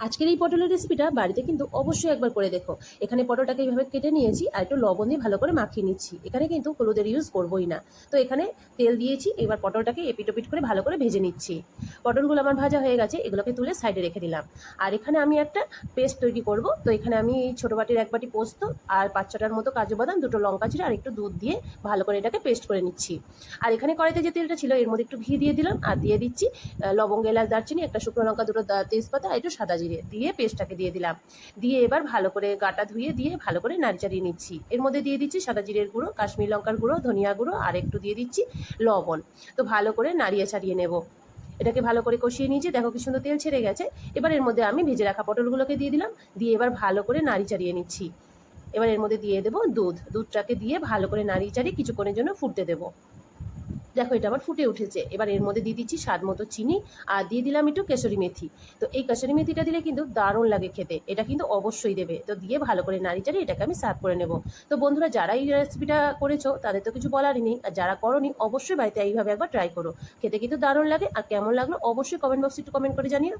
আজকের এই পটলের রেসিপিটা বাড়িতে কিন্তু অবশ্যই একবার করে দেখো। এখানে পটলটাকে এইভাবে কেটে নিয়েছি আর একটু লবণ দিয়ে ভালো করে মাখিয়ে নিচ্ছি। এখানে কিন্তু হলুদের ইউজ করবোই না। তো এখানে তেল দিয়েছি, এবার পটলটাকে এপিট ওপিট করে ভালো করে ভেজে নিচ্ছি। পটলগুলো আমার ভাজা হয়ে গেছে, এগুলোকে তুলে সাইডে রেখে দিলাম। আর এখানে আমি একটা পেস্ট তৈরি করব। তো এখানে আমি ছোটো বাটির এক বাটি পোস্ত আর 5-6টার মতো কাজু বাদাম, দুটো লঙ্কা চিড়ে আর একটু দুধ দিয়ে ভালো করে এটাকে পেস্ট করে নিচ্ছি। আর এখানে কড়াইতে যে তেলটা ছিল এর মধ্যে একটু ঘি দিয়ে দিলাম আর দিয়ে দিচ্ছি লবঙ্গ, এলাচ, দারচিনি, একটা শুকনো লঙ্কা, দুটো তেজপাতা আর একটু সাদা জিরে দিয়ে পেস্টটাকে দিয়ে দিলাম। দিয়ে এবার ভালো করে গাটা ধুয়ে দিয়ে ভালো করে নাড়ি চাড়িয়ে নিচ্ছি। এর মধ্যে দিয়ে দিচ্ছি সাদা জিরের গুঁড়ো, কাশ্মীর লঙ্কার গুঁড়ো, ধনিয়া গুঁড়ো আর একটু দিয়ে দিচ্ছি লবণ। তো ভালো করে নাড়িয়ে ছাড়িয়ে নেব। এটাকে ভালো করে কষিয়ে নিয়েছি, দেখো কি সুন্দর তেল ছেড়ে গেছে। এবার এর মধ্যে আমি ভেজে রাখা পটলগুলোকে দিয়ে দিলাম, দিয়ে এবার ভালো করে নাড়ি চাড়িয়ে নিচ্ছি। এবার এর মধ্যে দিয়ে দেবো দুধটাকে দিয়ে ভালো করে নাড়িয়ে চাড়িয়ে কিছুক্ষণের জন্য ফুটতে দেবো। দেখো এটা আমার ফুটে উঠেছে। এবার এর মধ্যে দিয়ে দিচ্ছি স্বাদ মতো চিনি আর দিয়ে দিলাম একটু কেশরি মেথি। তো এই কেশরি মেথিটা দিলে কিন্তু দারুণ লাগে খেতে, এটা কিন্তু অবশ্যই দেবে। তো দিয়ে ভালো করে নাড়ি চাড়িয়ে এটাকে আমি সার্ভ করে নেব। তো বন্ধুরা, যারা এই রেসিপিটা করেছো তাদের তো কিছু বলারই নেই, আর যারা করোনি অবশ্যই বাড়িতে এইভাবে একবার ট্রাই করো। খেতে কিন্তু দারুণ লাগে। আর কেমন লাগলো অবশ্যই কমেন্ট বক্সে একটু কমেন্ট করে জানিও।